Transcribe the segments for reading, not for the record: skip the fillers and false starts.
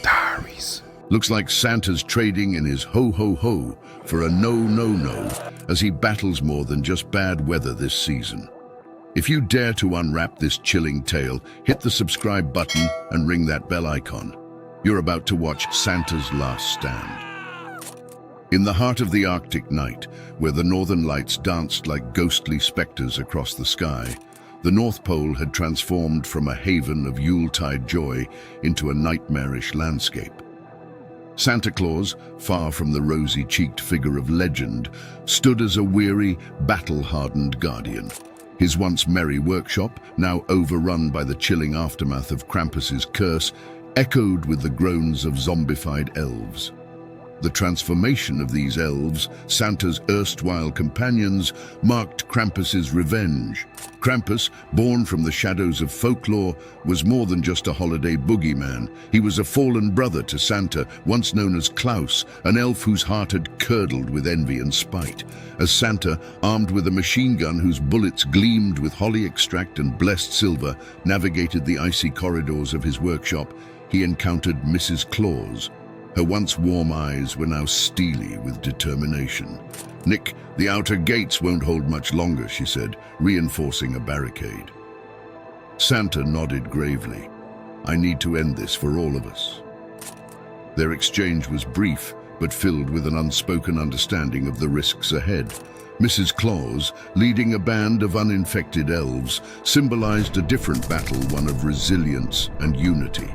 Diaries. Looks like Santa's trading in his ho-ho-ho for a no-no-no as he battles more than just bad weather this season. If you dare to unwrap this chilling tale, hit the subscribe button and ring that bell icon. You're about to watch Santa's last stand. In the heart of the Arctic night, where the northern lights danced like ghostly specters across the sky, the North Pole had transformed from a haven of Yuletide joy into a nightmarish landscape. Santa Claus, far from the rosy-cheeked figure of legend, stood as a weary, battle-hardened guardian. His once merry workshop, now overrun by the chilling aftermath of Krampus's curse, echoed with the groans of zombified elves. The transformation of these elves, Santa's erstwhile companions, marked Krampus's revenge. Krampus, born from the shadows of folklore, was more than just a holiday boogeyman. He was a fallen brother to Santa, once known as Klaus, an elf whose heart had curdled with envy and spite. As Santa, armed with a machine gun whose bullets gleamed with holly extract and blessed silver, navigated the icy corridors of his workshop, he encountered Mrs. Claus. Her once warm eyes were now steely with determination. "Nick, the outer gates won't hold much longer," she said, reinforcing a barricade. Santa nodded gravely. "I need to end this for all of us." Their exchange was brief, but filled with an unspoken understanding of the risks ahead. Mrs. Claus, leading a band of uninfected elves, symbolized a different battle, one of resilience and unity.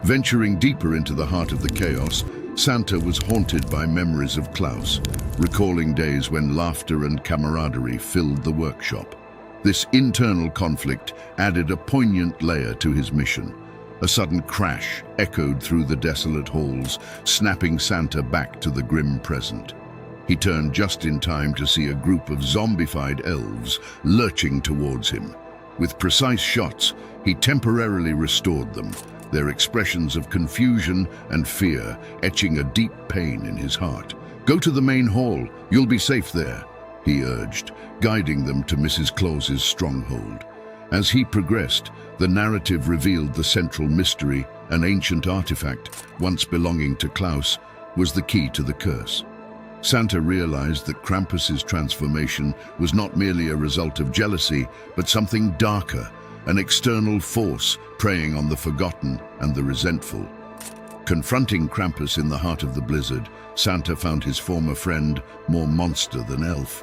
Venturing deeper into the heart of the chaos, Santa was haunted by memories of Klaus, recalling days when laughter and camaraderie filled the workshop. This internal conflict added a poignant layer to his mission. A sudden crash echoed through the desolate halls, snapping Santa back to the grim present. He turned just in time to see a group of zombified elves lurching towards him. With precise shots, he temporarily restored them, their expressions of confusion and fear etching a deep pain in his heart. "Go to the main hall, you'll be safe there," he urged, guiding them to Mrs. Claus's stronghold. As he progressed, the narrative revealed the central mystery. An ancient artifact, once belonging to Klaus, was the key to the curse. Santa realized that Krampus's transformation was not merely a result of jealousy, but something darker, an external force preying on the forgotten and the resentful. Confronting Krampus in the heart of the blizzard, Santa found his former friend more monster than elf.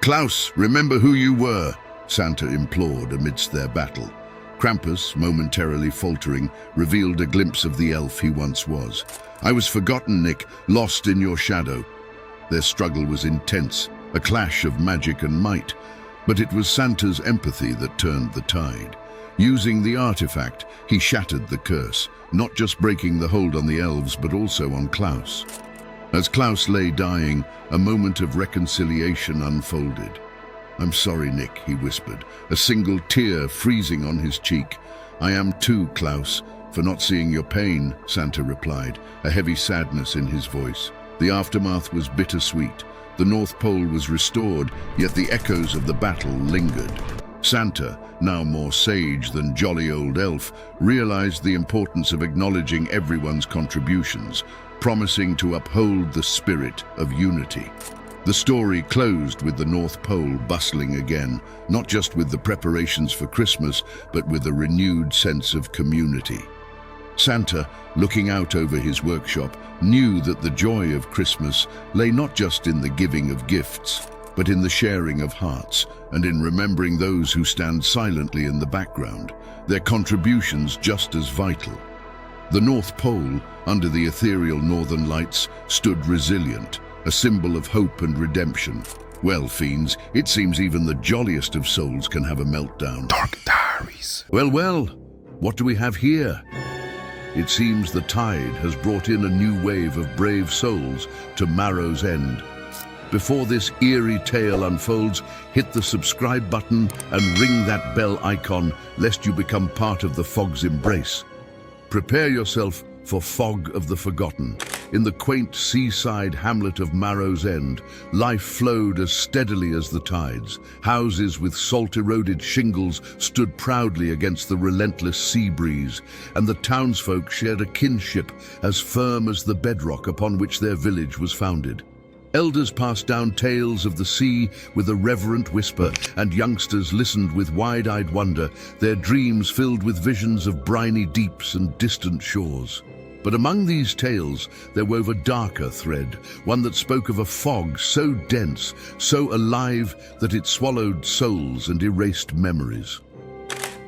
"Klaus, remember who you were," Santa implored amidst their battle. Krampus, momentarily faltering, revealed a glimpse of the elf he once was. "I was forgotten, Nick, lost in your shadow." Their struggle was intense, a clash of magic and might. But it was Santa's empathy that turned the tide. Using the artifact, he shattered the curse, not just breaking the hold on the elves, but also on Klaus. As Klaus lay dying, a moment of reconciliation unfolded. "I'm sorry, Nick," he whispered, a single tear freezing on his cheek. "I am too, Klaus, for not seeing your pain," Santa replied, a heavy sadness in his voice. The aftermath was bittersweet. The North Pole was restored, yet the echoes of the battle lingered. Santa, now more sage than jolly old elf, realized the importance of acknowledging everyone's contributions, promising to uphold the spirit of unity. The story closed with the North Pole bustling again, not just with the preparations for Christmas, but with a renewed sense of community. Santa, looking out over his workshop, knew that the joy of Christmas lay not just in the giving of gifts, but in the sharing of hearts and in remembering those who stand silently in the background, their contributions just as vital. The North Pole, under the ethereal northern lights, stood resilient, a symbol of hope and redemption. Well, fiends, it seems even the jolliest of souls can have a meltdown. Diaries. Well, what do we have here? It seems the tide has brought in a new wave of brave souls to Marrow's end. Before this eerie tale unfolds, hit the subscribe button and ring that bell icon lest you become part of the fog's embrace. Prepare yourself for Fog of the Forgotten. In the quaint seaside hamlet of Marrow's End, life flowed as steadily as the tides. Houses with salt-eroded shingles stood proudly against the relentless sea breeze, and the townsfolk shared a kinship as firm as the bedrock upon which their village was founded. Elders passed down tales of the sea with a reverent whisper, and youngsters listened with wide-eyed wonder, their dreams filled with visions of briny deeps and distant shores. But among these tales, there wove a darker thread, one that spoke of a fog so dense, so alive, that it swallowed souls and erased memories.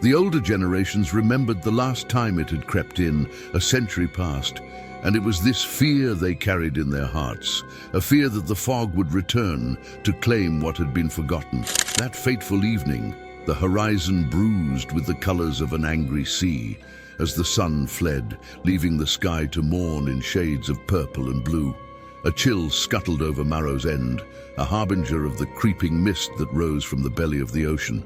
The older generations remembered the last time it had crept in, a century past, and it was this fear they carried in their hearts, a fear that the fog would return to claim what had been forgotten. That fateful evening, the horizon bruised with the colors of an angry sea, as the sun fled, leaving the sky to mourn in shades of purple and blue. A chill scuttled over Marrow's End, a harbinger of the creeping mist that rose from the belly of the ocean.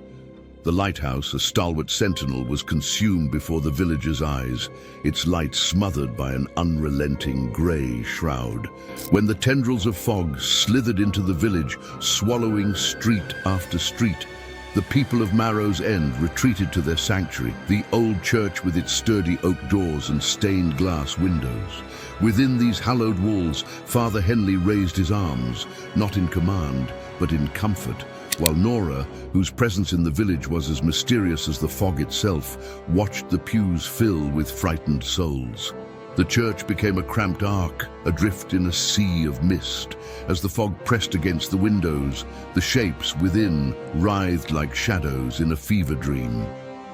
The lighthouse, a stalwart sentinel, was consumed before the villagers' eyes, its light smothered by an unrelenting grey shroud. When the tendrils of fog slithered into the village, swallowing street after street, the people of Marrow's End retreated to their sanctuary, the old church with its sturdy oak doors and stained glass windows. Within these hallowed walls, Father Henley raised his arms, not in command, but in comfort, while Nora, whose presence in the village was as mysterious as the fog itself, watched the pews fill with frightened souls. The church became a cramped ark, adrift in a sea of mist. As the fog pressed against the windows, the shapes within writhed like shadows in a fever dream.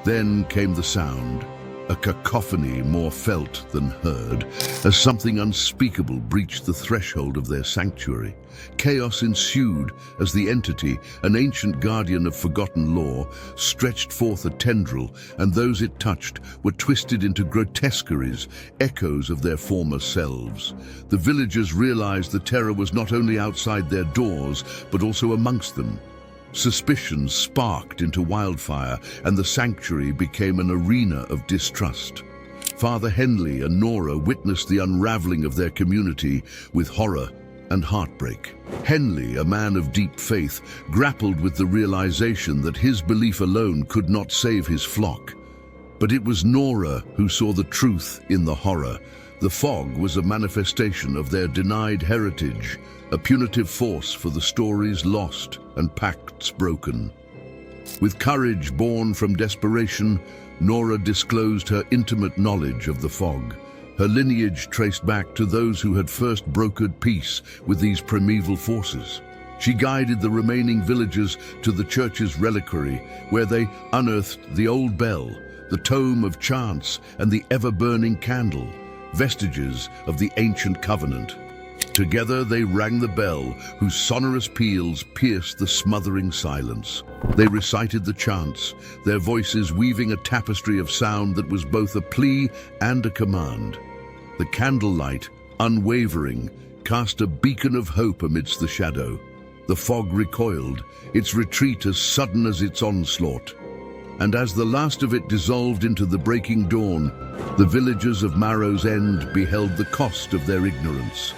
Then came the sound, a cacophony more felt than heard, as something unspeakable breached the threshold of their sanctuary. Chaos ensued as the entity, an ancient guardian of forgotten lore, stretched forth a tendril, and those it touched were twisted into grotesqueries, echoes of their former selves. The villagers realized the terror was not only outside their doors, but also amongst them. Suspicion sparked into wildfire, and the sanctuary became an arena of distrust. Father Henley and Nora witnessed the unraveling of their community with horror and heartbreak. Henley, a man of deep faith, grappled with the realization that his belief alone could not save his flock. But it was Nora who saw the truth in the horror. The fog was a manifestation of their denied heritage, a punitive force for the stories lost and pacts broken. With courage born from desperation, Nora disclosed her intimate knowledge of the fog. Her lineage traced back to those who had first brokered peace with these primeval forces. She guided the remaining villagers to the church's reliquary, where they unearthed the old bell, the tome of chants, and the ever-burning candle, vestiges of the ancient covenant. Together they rang the bell, whose sonorous peals pierced the smothering silence. They recited the chants, their voices weaving a tapestry of sound that was both a plea and a command. The candlelight, unwavering, cast a beacon of hope amidst the shadow. The fog recoiled, its retreat as sudden as its onslaught. And as the last of it dissolved into the breaking dawn, the villagers of Marrow's End beheld the cost of their ignorance.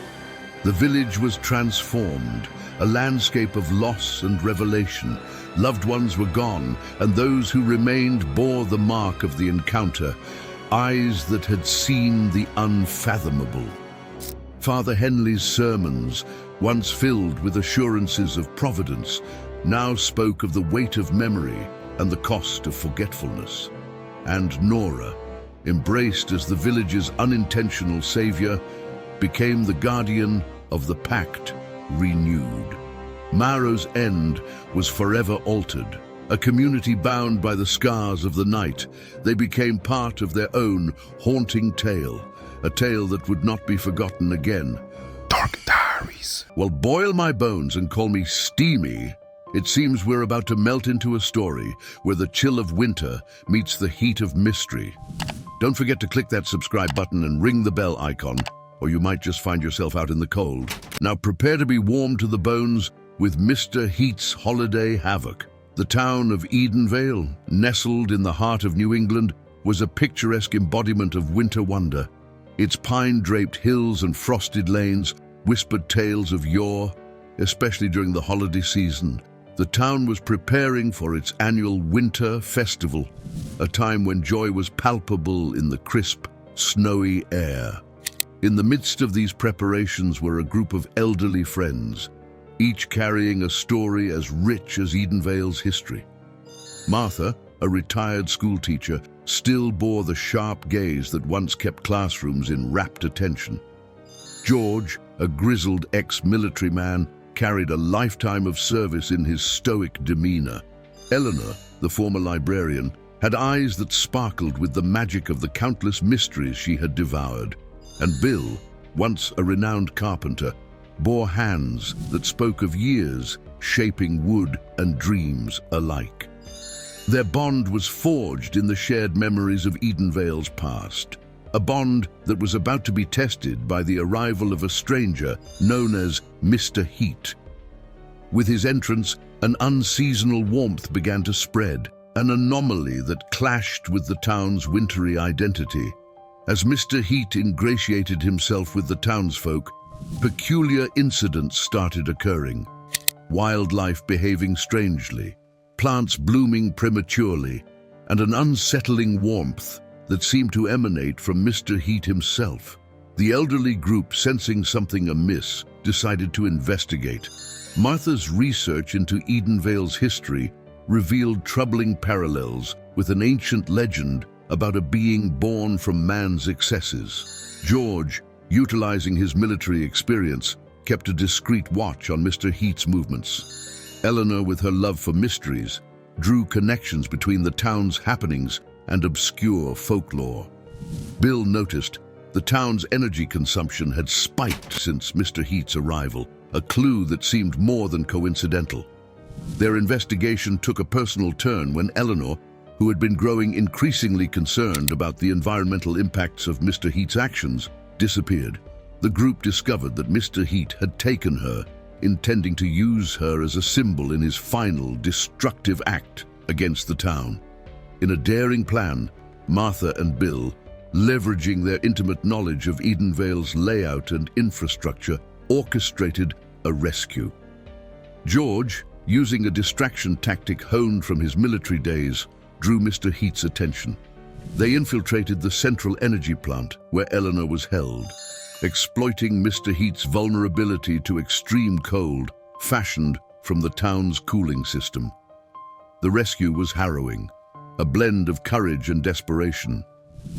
The village was transformed, a landscape of loss and revelation. Loved ones were gone, and those who remained bore the mark of the encounter, eyes that had seen the unfathomable. Father Henley's sermons, once filled with assurances of providence, now spoke of the weight of memory and the cost of forgetfulness. And Nora, embraced as the village's unintentional savior, became the guardian of the pact renewed. Marrow's End was forever altered. A community bound by the scars of the night, they became part of their own haunting tale, a tale that would not be forgotten again. Dark Diaries. Well, boil my bones and call me steamy. It seems we're about to melt into a story where the chill of winter meets the heat of mystery. Don't forget to click that subscribe button and ring the bell icon, or you might just find yourself out in the cold. Now prepare to be warm to the bones with Mr. Heat's holiday havoc. The town of Edenvale, nestled in the heart of New England, was a picturesque embodiment of winter wonder. Its pine-draped hills and frosted lanes whispered tales of yore, especially during the holiday season. The town was preparing for its annual winter festival, a time when joy was palpable in the crisp, snowy air. In the midst of these preparations were a group of elderly friends, each carrying a story as rich as Edenvale's history. Martha, a retired schoolteacher, still bore the sharp gaze that once kept classrooms in rapt attention. George, a grizzled ex-military man, carried a lifetime of service in his stoic demeanor. Eleanor, the former librarian, had eyes that sparkled with the magic of the countless mysteries she had devoured. And Bill, once a renowned carpenter, bore hands that spoke of years shaping wood and dreams alike. Their bond was forged in the shared memories of Edenvale's past, a bond that was about to be tested by the arrival of a stranger known as Mr. Heat. With his entrance, an unseasonal warmth began to spread, an anomaly that clashed with the town's wintry identity. As Mr. Heat ingratiated himself with the townsfolk, peculiar incidents started occurring. Wildlife behaving strangely, plants blooming prematurely, and an unsettling warmth that seemed to emanate from Mr. Heat himself. The elderly group, sensing something amiss, decided to investigate. Martha's research into Edenvale's history revealed troubling parallels with an ancient legend about a being born from man's excesses. George, utilizing his military experience, kept a discreet watch on Mr. Heat's movements. Eleanor, with her love for mysteries, drew connections between the town's happenings and obscure folklore. Bill noticed the town's energy consumption had spiked since Mr. Heat's arrival, a clue that seemed more than coincidental. Their investigation took a personal turn when Eleanor, who had been growing increasingly concerned about the environmental impacts of Mr. Heat's actions, disappeared. The group discovered that Mr. Heat had taken her, intending to use her as a symbol in his final destructive act against the town. In a daring plan, Martha and Bill, leveraging their intimate knowledge of Edenvale's layout and infrastructure, orchestrated a rescue. George, using a distraction tactic honed from his military days, drew Mr. Heat's attention. They infiltrated the central energy plant where Eleanor was held, exploiting Mr. Heat's vulnerability to extreme cold fashioned from the town's cooling system. The rescue was harrowing, a blend of courage and desperation.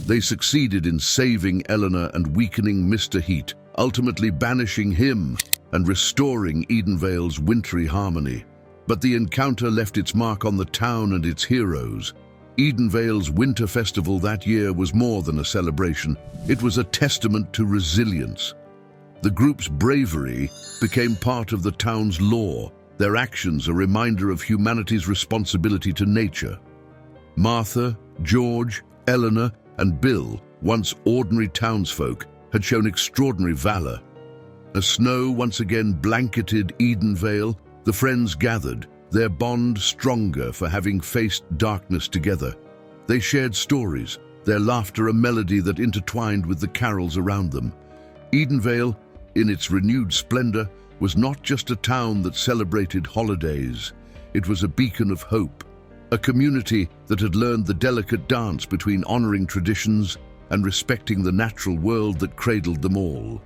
They succeeded in saving Eleanor and weakening Mr. Heat, ultimately banishing him and restoring Edenvale's wintry harmony. But the encounter left its mark on the town and its heroes. Edenvale's winter festival that year was more than a celebration. It was a testament to resilience. The group's bravery became part of the town's lore, their actions a reminder of humanity's responsibility to nature. Martha, George, Eleanor, and Bill, once ordinary townsfolk, had shown extraordinary valor. As snow once again blanketed Edenvale, the friends gathered, their bond stronger for having faced darkness together. They shared stories, their laughter a melody that intertwined with the carols around them. Edenvale, in its renewed splendor, was not just a town that celebrated holidays. It was a beacon of hope, a community that had learned the delicate dance between honoring traditions and respecting the natural world that cradled them all.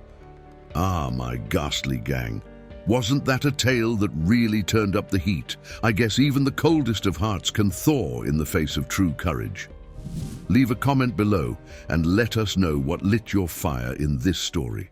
Ah, my ghastly gang. Wasn't that a tale that really turned up the heat? I guess even the coldest of hearts can thaw in the face of true courage. Leave a comment below and let us know what lit your fire in this story.